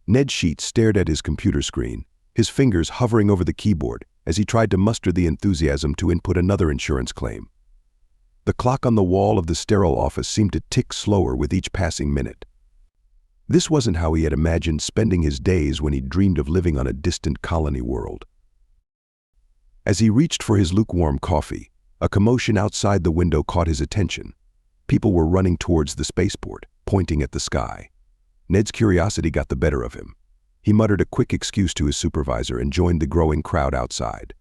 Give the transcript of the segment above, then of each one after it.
Ned Sheets stared at his computer screen, his fingers hovering over the keyboard as he tried to muster the enthusiasm to input another insurance claim. The clock on the wall of the sterile office seemed to tick slower with each passing minute. This wasn't how he had imagined spending his days when he dreamed of living on a distant colony world. As he reached for his lukewarm coffee, a commotion outside the window caught his attention. People were running towards the spaceport, pointing at the sky. Ned's curiosity got the better of him. He muttered a quick excuse to his supervisor and joined the growing crowd outside.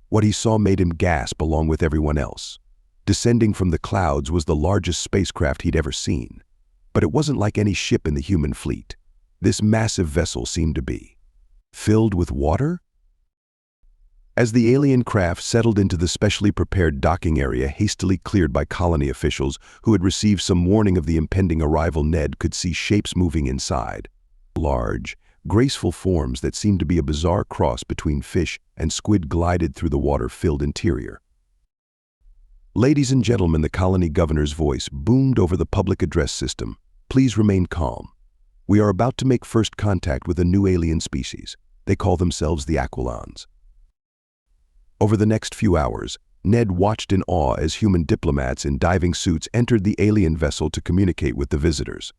What he saw made him gasp along with everyone else. Descending from the clouds was the largest spacecraft he'd ever seen. But it wasn't like any ship in the human fleet. This massive vessel seemed to be filled with water? As the alien craft settled into the specially prepared docking area hastily cleared by colony officials who had received some warning of the impending arrival, Ned could see shapes moving inside. Large, graceful forms that seemed to be a bizarre cross between fish and squid glided through the water-filled interior. "Ladies and gentlemen," the colony governor's voice boomed over the public address system. "Please remain calm. We are about to make first contact with a new alien species. They call themselves the Aquilans." Over the next few hours, Ned watched in awe as human diplomats in diving suits entered the alien vessel to communicate with the visitors.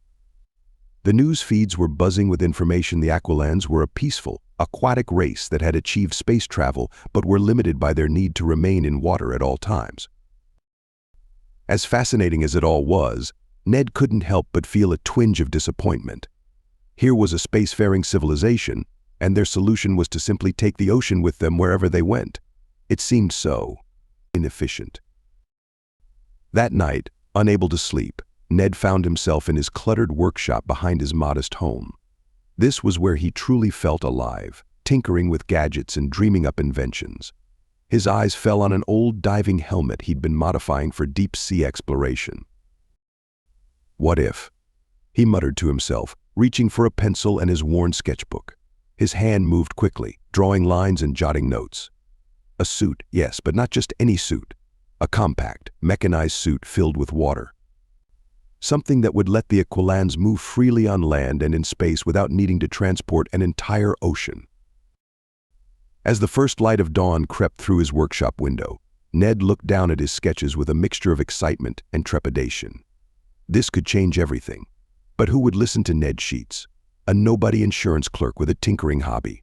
The news feeds were buzzing with information. The Aquilans were a peaceful, aquatic race that had achieved space travel but were limited by their need to remain in water at all times. As fascinating as it all was, Ned couldn't help but feel a twinge of disappointment. Here was a spacefaring civilization, and their solution was to simply take the ocean with them wherever they went. It seemed so inefficient. That night, unable to sleep, Ned found himself in his cluttered workshop behind his modest home. This was where he truly felt alive, tinkering with gadgets and dreaming up inventions. His eyes fell on an old diving helmet he'd been modifying for deep-sea exploration. "What if?" he muttered to himself, reaching for a pencil and his worn sketchbook. His hand moved quickly, drawing lines and jotting notes. A suit, yes, but not just any suit. A compact, mechanized suit filled with water. Something that would let the Aquilans move freely on land and in space without needing to transport an entire ocean. As the first light of dawn crept through his workshop window, Ned looked down at his sketches with a mixture of excitement and trepidation. This could change everything. But who would listen to Ned Sheets, a nobody insurance clerk with a tinkering hobby?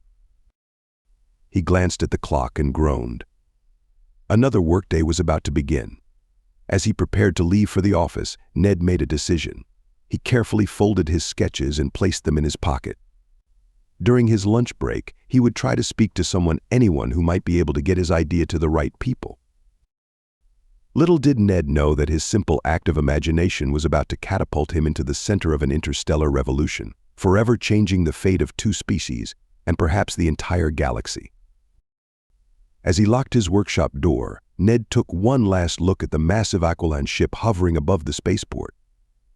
He glanced at the clock and groaned. Another workday was about to begin. As he prepared to leave for the office, Ned made a decision. He carefully folded his sketches and placed them in his pocket. During his lunch break, he would try to speak to anyone who might be able to get his idea to the right people. Little did Ned know that his simple act of imagination was about to catapult him into the center of an interstellar revolution, forever changing the fate of two species and perhaps the entire galaxy. As he locked his workshop door, Ned took one last look at the massive Aquilan ship hovering above the spaceport.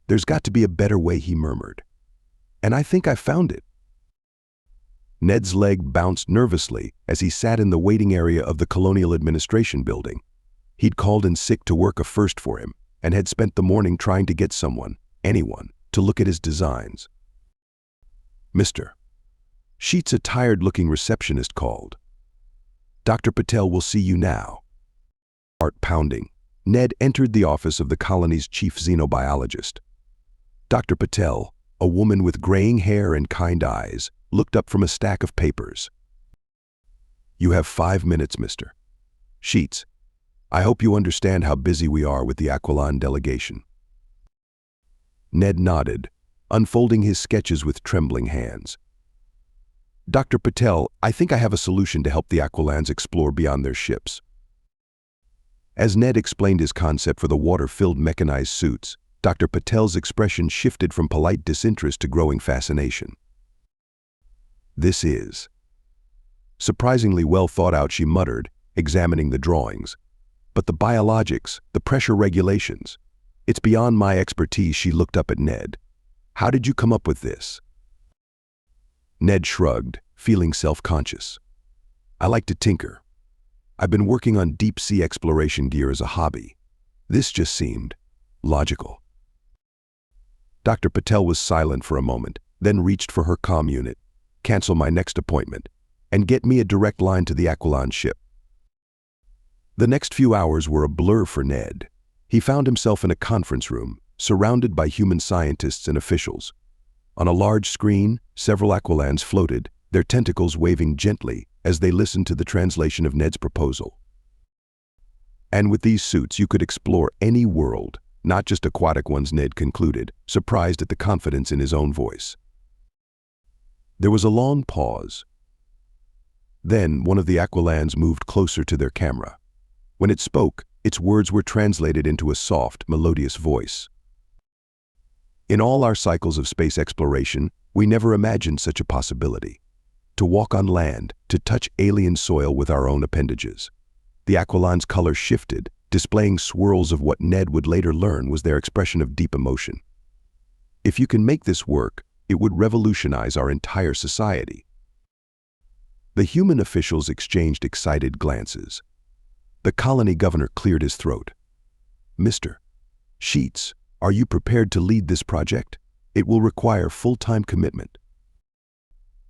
"There's got to be a better way," he murmured. "And I think I found it." Ned's leg bounced nervously as he sat in the waiting area of the Colonial Administration building. He'd called in sick to work, a first for him, and had spent the morning trying to get anyone, to look at his designs. "Mr. Sheets," a tired-looking receptionist called. "Dr. Patel will see you now." Heart pounding, Ned entered the office of the colony's chief xenobiologist. Dr. Patel, a woman with graying hair and kind eyes, looked up from a stack of papers. "You have 5 minutes, Mr. Sheets. I hope you understand how busy we are with the Aquilan delegation." Ned nodded, unfolding his sketches with trembling hands. "Dr. Patel, I think I have a solution to help the Aquilans explore beyond their ships." As Ned explained his concept for the water-filled mechanized suits, Dr. Patel's expression shifted from polite disinterest to growing fascination. "This is surprisingly well thought out," she muttered, examining the drawings. "But the biologics, the pressure regulations, it's beyond my expertise." She looked up at Ned. "How did you come up with this?" Ned shrugged, feeling self-conscious. "I like to tinker. I've been working on deep-sea exploration gear as a hobby. This just seemed logical." Dr. Patel was silent for a moment, then reached for her comm unit. Cancel my next appointment, and get me a direct line to the Aquilans ship. The next few hours were a blur for Ned. He found himself in a conference room, surrounded by human scientists and officials. On a large screen, several Aquilans floated, their tentacles waving gently as they listened to the translation of Ned's proposal. And with these suits, you could explore any world, not just aquatic ones, Ned concluded, surprised at the confidence in his own voice. There was a long pause. Then one of the Aquilans moved closer to their camera. When it spoke, its words were translated into a soft, melodious voice. In all our cycles of space exploration, we never imagined such a possibility. To walk on land, to touch alien soil with our own appendages. The Aquilans' color shifted, displaying swirls of what Ned would later learn was their expression of deep emotion. If you can make this work, it would revolutionize our entire society. The human officials exchanged excited glances. The colony governor cleared his throat. "Mr. Sheets, are you prepared to lead this project? It will require full-time commitment."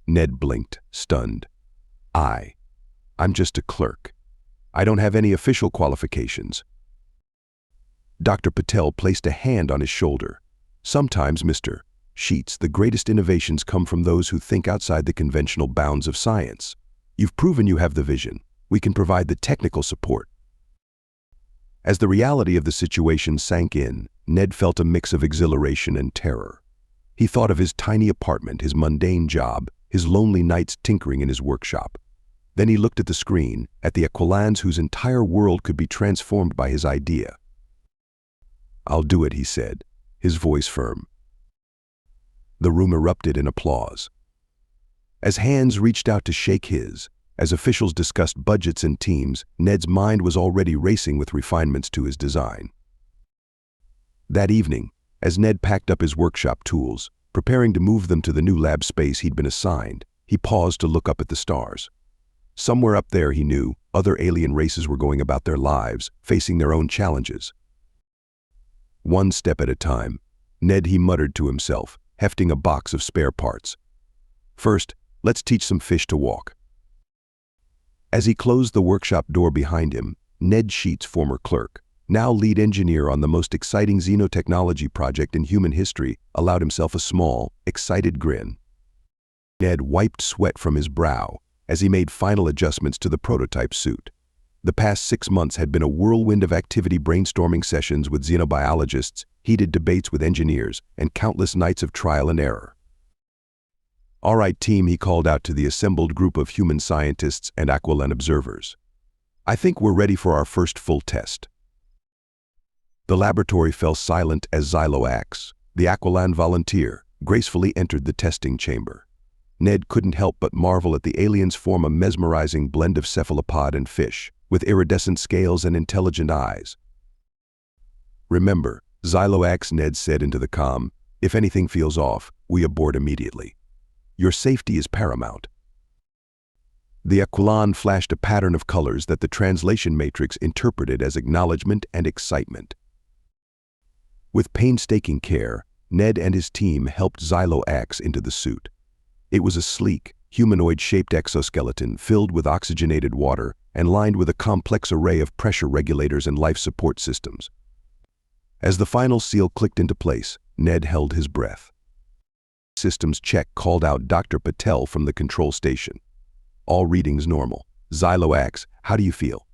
Ned blinked, stunned. I'm just a clerk. I don't have any official qualifications." Dr. Patel placed a hand on his shoulder. "Sometimes, Mr. Sheets, the greatest innovations come from those who think outside the conventional bounds of science. You've proven you have the vision. We can provide the technical support." As the reality of the situation sank in, Ned felt a mix of exhilaration and terror. He thought of his tiny apartment, his mundane job, his lonely nights tinkering in his workshop. Then he looked at the screen, at the Aquilans whose entire world could be transformed by his idea. "I'll do it," he said, his voice firm. The room erupted in applause. As hands reached out to shake his, as officials discussed budgets and teams, Ned's mind was already racing with refinements to his design. That evening, as Ned packed up his workshop tools, preparing to move them to the new lab space he'd been assigned, he paused to look up at the stars. Somewhere up there, he knew, other alien races were going about their lives, facing their own challenges. One step at a time, Ned, he muttered to himself, hefting a box of spare parts. "First, let's teach some fish to walk." As he closed the workshop door behind him, Ned Sheets, former clerk, now lead engineer on the most exciting xenotechnology project in human history, allowed himself a small, excited grin. Ned wiped sweat from his brow as he made final adjustments to the prototype suit. The past 6 months had been a whirlwind of activity, brainstorming sessions with xenobiologists, heated debates with engineers, and countless nights of trial and error. "All right, team," he called out to the assembled group of human scientists and Aquilan observers. "I think we're ready for our first full test." The laboratory fell silent as Xyloax, the Aquilan volunteer, gracefully entered the testing chamber. Ned couldn't help but marvel at the aliens form a mesmerizing blend of cephalopod and fish, with iridescent scales and intelligent eyes. "Remember, Xyloax," Ned said into the comm, "if anything feels off, we abort immediately. Your safety is paramount." The Aquilan flashed a pattern of colors that the translation matrix interpreted as acknowledgement and excitement. With painstaking care, Ned and his team helped Xyloax into the suit. It was a sleek, humanoid-shaped exoskeleton filled with oxygenated water and lined with a complex array of pressure regulators and life support systems. As the final seal clicked into place, Ned held his breath. "Systems check," called out Dr. Patel from the control station. "All readings normal. Xyloax, how do you feel?"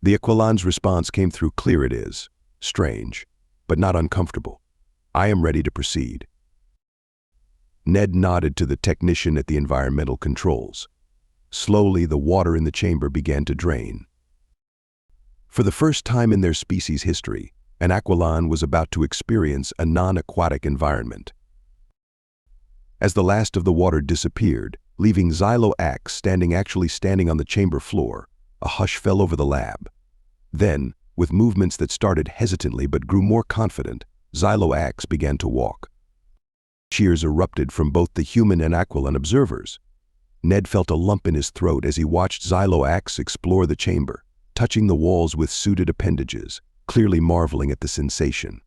The Aquilan's response came through clear. "It is strange, but not uncomfortable. I am ready to proceed." Ned nodded to the technician at the environmental controls. Slowly, the water in the chamber began to drain. For the first time in their species' history, an Aquilan was about to experience a non-aquatic environment. As the last of the water disappeared, leaving Xyloax actually standing on the chamber floor, a hush fell over the lab. Then, with movements that started hesitantly but grew more confident, Xyloax began to walk. Cheers erupted from both the human and Aquilan observers. Ned felt a lump in his throat as he watched Xyloax explore the chamber, touching the walls with suited appendages, clearly marveling at the sensation.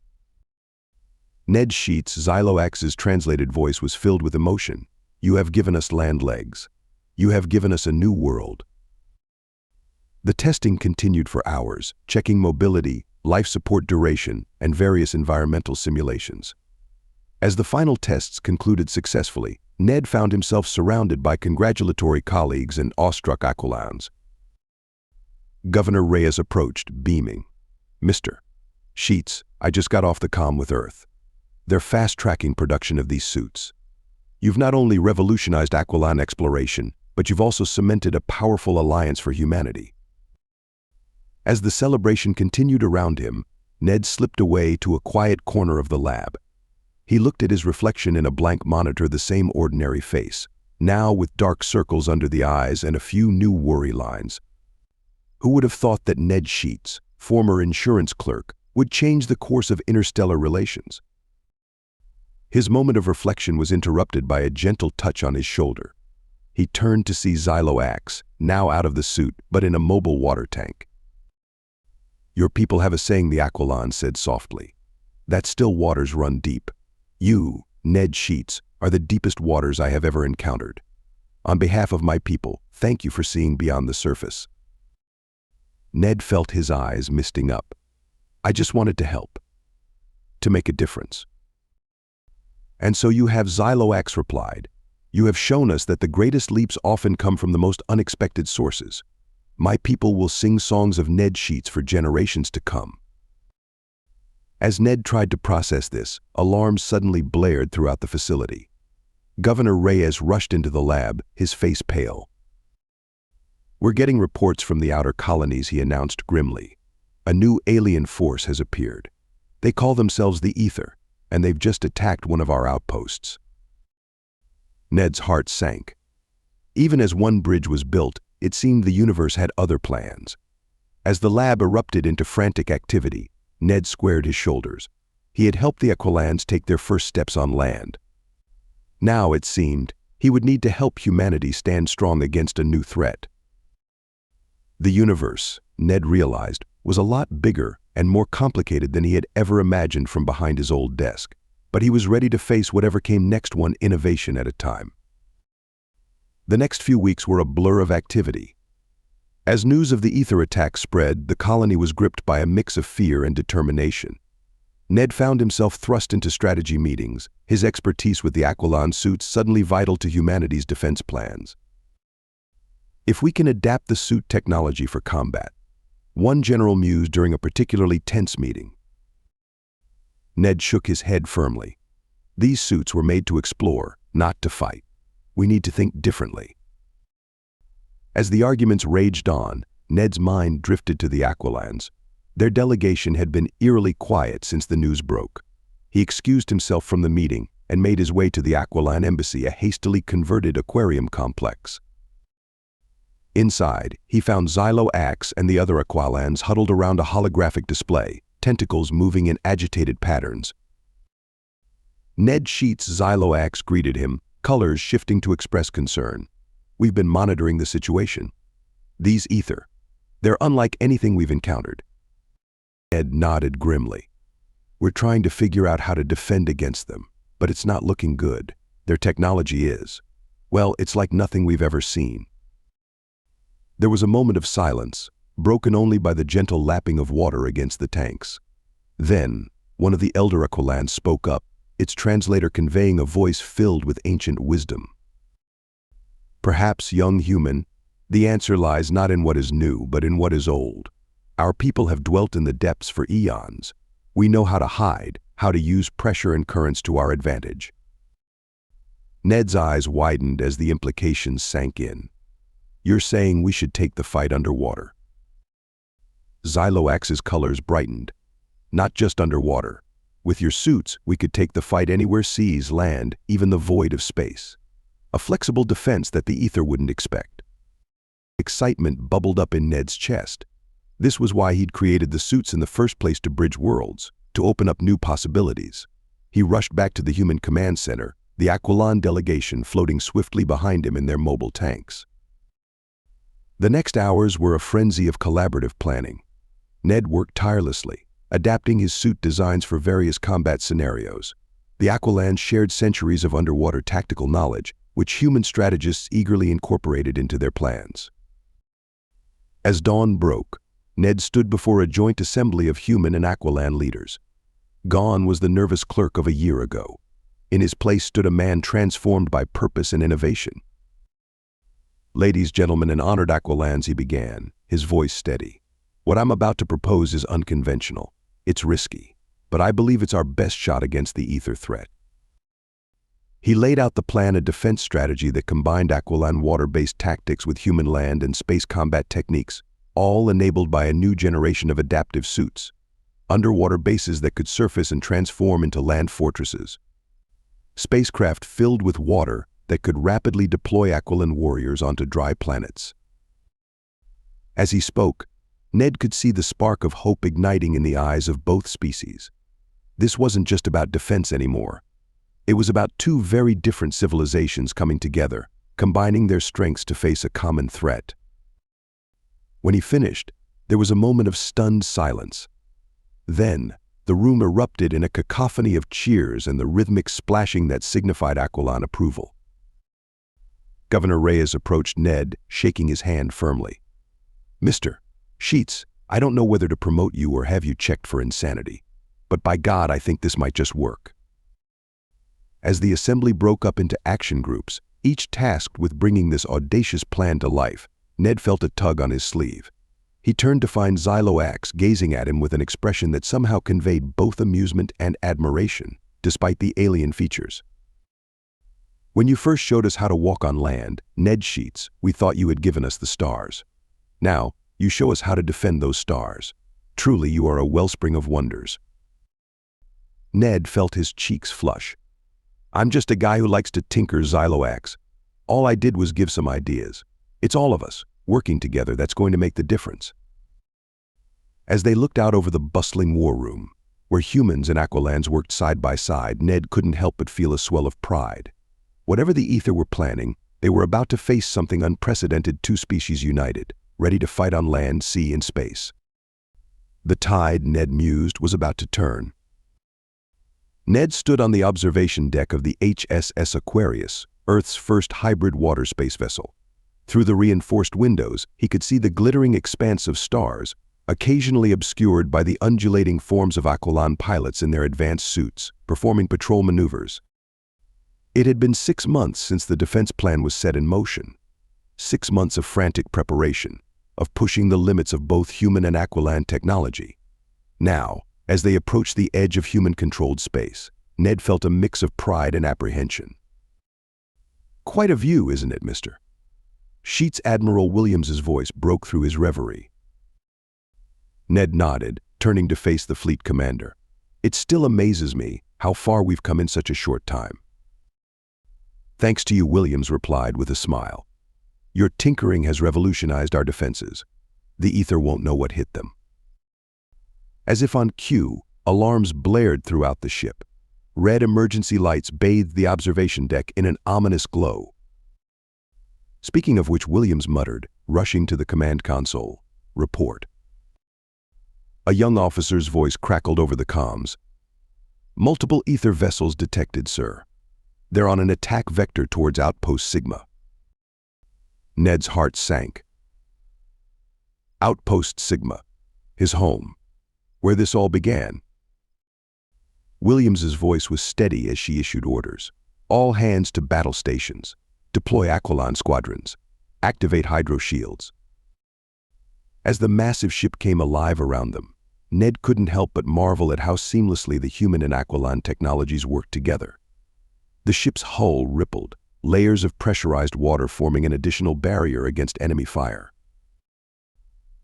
Ned Sheets' Xyloax's translated voice was filled with emotion. "You have given us land legs. You have given us a new world." The testing continued for hours, checking mobility, life support duration, and various environmental simulations. As the final tests concluded successfully, Ned found himself surrounded by congratulatory colleagues and awestruck Aquilans. Governor Reyes approached, beaming. "Mr. Sheets, I just got off the comm with Earth. They're fast-tracking production of these suits. You've not only revolutionized Aquilan exploration, but you've also cemented a powerful alliance for humanity." As the celebration continued around him, Ned slipped away to a quiet corner of the lab. He looked at his reflection in a blank monitor, the same ordinary face, now with dark circles under the eyes and a few new worry lines. Who would have thought that Ned Sheets, former insurance clerk, would change the course of interstellar relations? His moment of reflection was interrupted by a gentle touch on his shoulder. He turned to see Xyloax, now out of the suit, but in a mobile water tank. "Your people have a saying," the Aquilon said softly, "that still waters run deep. You, Ned Sheets, are the deepest waters I have ever encountered. On behalf of my people, thank you for seeing beyond the surface." Ned felt his eyes misting up. "I just wanted to help. To make a difference." "And so you have," Xyloax replied. "You have shown us that the greatest leaps often come from the most unexpected sources. My people will sing songs of Ned Sheets for generations to come." As Ned tried to process this, alarms suddenly blared throughout the facility. Governor Reyes rushed into the lab, his face pale. "We're getting reports from the outer colonies," he announced grimly. "A new alien force has appeared. They call themselves the Ether, and they've just attacked one of our outposts." Ned's heart sank. Even as one bridge was built, it seemed the universe had other plans. As the lab erupted into frantic activity, Ned squared his shoulders. He had helped the Aquilans take their first steps on land. Now, it seemed, he would need to help humanity stand strong against a new threat. The universe, Ned realized, was a lot bigger and more complicated than he had ever imagined from behind his old desk, but he was ready to face whatever came next, one innovation at a time. The next few weeks were a blur of activity. As news of the Ether attack spread, the colony was gripped by a mix of fear and determination. Ned found himself thrust into strategy meetings, his expertise with the Aquilan suits suddenly vital to humanity's defense plans. "If we can adapt the suit technology for combat," one general mused during a particularly tense meeting. Ned shook his head firmly. "These suits were made to explore, not to fight. We need to think differently." As the arguments raged on, Ned's mind drifted to the Aquilans. Their delegation had been eerily quiet since the news broke. He excused himself from the meeting and made his way to the Aquilan embassy, a hastily converted aquarium complex. Inside, he found Xyloax and the other Aquilans huddled around a holographic display, tentacles moving in agitated patterns. Ned Sheets' Xyloax greeted him, colors shifting to express concern. "We've been monitoring the situation. These Ether, they're unlike anything we've encountered." Ned nodded grimly. "We're trying to figure out how to defend against them, but it's not looking good. Their technology is, well, it's like nothing we've ever seen." There was a moment of silence, broken only by the gentle lapping of water against the tanks. Then, one of the elder Aquilans spoke up, its translator conveying a voice filled with ancient wisdom. "Perhaps, young human, the answer lies not in what is new, but in what is old. Our people have dwelt in the depths for eons. We know how to hide, how to use pressure and currents to our advantage." Ned's eyes widened as the implications sank in. "You're saying we should take the fight underwater?" Xyloax's colors brightened. "Not just underwater. With your suits, we could take the fight anywhere: seas, land, even the void of space. A flexible defense that the Ether wouldn't expect." Excitement bubbled up in Ned's chest. This was why he'd created the suits in the first place, to bridge worlds, to open up new possibilities. He rushed back to the human command center, the Aquilan delegation floating swiftly behind him in their mobile tanks. The next hours were a frenzy of collaborative planning. Ned worked tirelessly, adapting his suit designs for various combat scenarios. The Aquilans shared centuries of underwater tactical knowledge, which human strategists eagerly incorporated into their plans. As dawn broke, Ned stood before a joint assembly of human and Aquilan leaders. Gone was the nervous clerk of a year ago. In his place stood a man transformed by purpose and innovation. "Ladies, gentlemen, and honored Aquilans," he began, his voice steady. "What I'm about to propose is unconventional. It's risky, but I believe it's our best shot against the ether threat." He laid out the plan, a defense strategy that combined Aquilan water-based tactics with human land and space combat techniques, all enabled by a new generation of adaptive suits. Underwater bases that could surface and transform into land fortresses. Spacecraft filled with water that could rapidly deploy Aquilan warriors onto dry planets. As he spoke, Ned could see the spark of hope igniting in the eyes of both species. This wasn't just about defense anymore. It was about two very different civilizations coming together, combining their strengths to face a common threat. When he finished, there was a moment of stunned silence. Then, the room erupted in a cacophony of cheers and the rhythmic splashing that signified Aquilan approval. Governor Reyes approached Ned, shaking his hand firmly. "Mr. Sheets, I don't know whether to promote you or have you checked for insanity, but by God, I think this might just work." As the assembly broke up into action groups, each tasked with bringing this audacious plan to life, Ned felt a tug on his sleeve. He turned to find Xyloax gazing at him with an expression that somehow conveyed both amusement and admiration, despite the alien features. "When you first showed us how to walk on land, Ned Sheets, we thought you had given us the stars. Now, you show us how to defend those stars. Truly, you are a wellspring of wonders." Ned felt his cheeks flush. "I'm just a guy who likes to tinker, Xyloax. All I did was give some ideas. It's all of us, working together, that's going to make the difference." As they looked out over the bustling war room, where humans and Aquilans worked side by side, Ned couldn't help but feel a swell of pride. Whatever the ether were planning, they were about to face something unprecedented, two species united, ready to fight on land, sea, and space. The tide, Ned mused, was about to turn. Ned stood on the observation deck of the HSS Aquarius, Earth's first hybrid water space vessel. Through the reinforced windows, he could see the glittering expanse of stars, occasionally obscured by the undulating forms of Aquilan pilots in their advanced suits, performing patrol maneuvers. It had been 6 months since the defense plan was set in motion. 6 months of frantic preparation, of pushing the limits of both human and Aquilan technology. Now, as they approached the edge of human-controlled space, Ned felt a mix of pride and apprehension. "Quite a view, isn't it, Mr.?" Sheets Admiral Williams's voice broke through his reverie. Ned nodded, turning to face the fleet commander. "It still amazes me how far we've come in such a short time." "Thanks to you," Williams replied with a smile. "Your tinkering has revolutionized our defenses. The ether won't know what hit them." As if on cue, alarms blared throughout the ship. Red emergency lights bathed the observation deck in an ominous glow. Speaking of which, Williams muttered, rushing to the command console, "Report." A young officer's voice crackled over the comms. "Multiple ether vessels detected, sir. They're on an attack vector towards Outpost Sigma." Ned's heart sank. Outpost Sigma, his home, where this all began. Williams's voice was steady as she issued orders. "All hands to battle stations. Deploy Aquilan squadrons. Activate hydro shields." As the massive ship came alive around them, Ned couldn't help but marvel at how seamlessly the human and Aquilan technologies worked together. The ship's hull rippled, layers of pressurized water forming an additional barrier against enemy fire.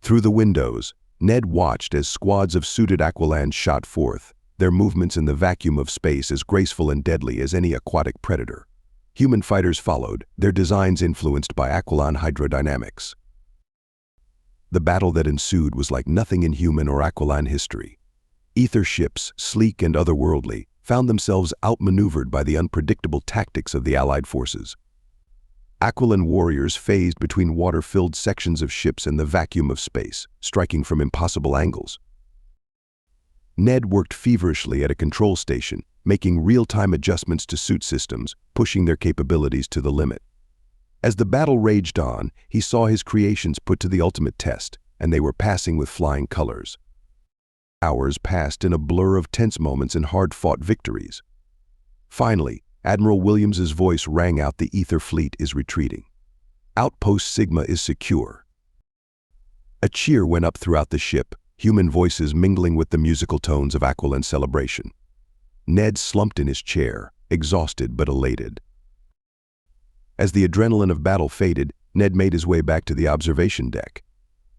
Through the windows, Ned watched as squads of suited Aquilans shot forth, their movements in the vacuum of space as graceful and deadly as any aquatic predator. Human fighters followed, their designs influenced by Aquilan hydrodynamics. The battle that ensued was like nothing in human or Aquilan history. Ether ships, sleek and otherworldly, found themselves outmaneuvered by the unpredictable tactics of the Allied forces. Aquilan warriors phased between water-filled sections of ships in the vacuum of space, striking from impossible angles. Ned worked feverishly at a control station, making real-time adjustments to suit systems, pushing their capabilities to the limit. As the battle raged on, he saw his creations put to the ultimate test, and they were passing with flying colors. Hours passed in a blur of tense moments and hard-fought victories. Finally, Admiral Williams's voice rang out. The Ether fleet is retreating. Outpost Sigma is secure. A cheer went up throughout the ship, human voices mingling with the musical tones of Aquilans celebration. Ned slumped in his chair, exhausted but elated. As the adrenaline of battle faded, Ned made his way back to the observation deck.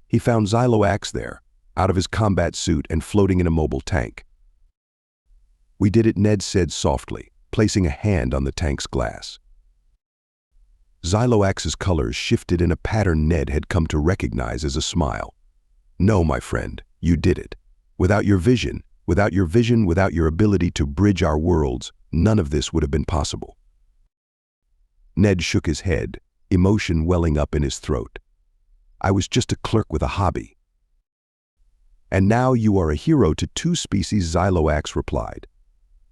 He found Xyloax there, out of his combat suit and floating in a mobile tank. "We did it," Ned said softly, placing a hand on the tank's glass. Xyloax's colors shifted in a pattern Ned had come to recognize as a smile. "No, my friend, you did it. Without your vision, without your ability to bridge our worlds, none of this would have been possible." Ned shook his head, emotion welling up in his throat. "I was just a clerk with a hobby." "And now you are a hero to two species," Xyloax replied.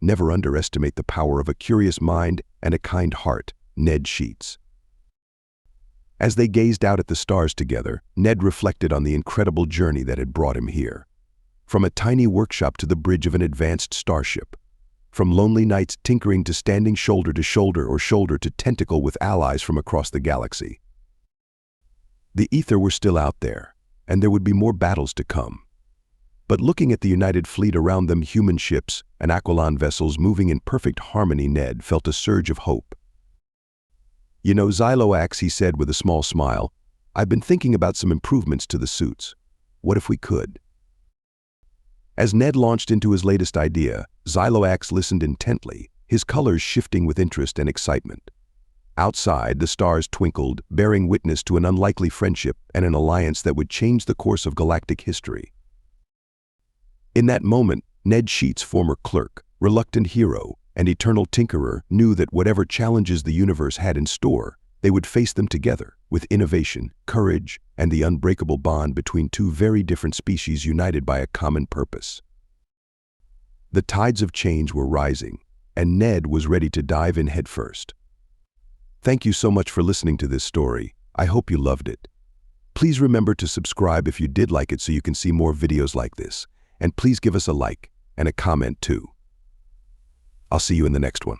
"Never underestimate the power of a curious mind and a kind heart." Ned Sheets. As they gazed out at the stars together, Ned reflected on the incredible journey that had brought him here. From a tiny workshop to the bridge of an advanced starship. From lonely nights tinkering to standing shoulder to shoulder or shoulder to tentacle with allies from across the galaxy. The Ether were still out there, and there would be more battles to come. But looking at the united fleet around them, human ships and Aquilan vessels moving in perfect harmony, Ned felt a surge of hope. "You know, Xyloax," he said with a small smile, "I've been thinking about some improvements to the suits. What if we could?" As Ned launched into his latest idea, Xyloax listened intently, his colors shifting with interest and excitement. Outside, the stars twinkled, bearing witness to an unlikely friendship and an alliance that would change the course of galactic history. In that moment, Ned Sheets, former clerk, reluctant hero, and eternal tinkerer, knew that whatever challenges the universe had in store, they would face them together, with innovation, courage, and the unbreakable bond between two very different species united by a common purpose. The tides of change were rising, and Ned was ready to dive in headfirst. Thank you so much for listening to this story. I hope you loved it. Please remember to subscribe if you did like it so you can see more videos like this. And please give us a like and a comment too. I'll see you in the next one.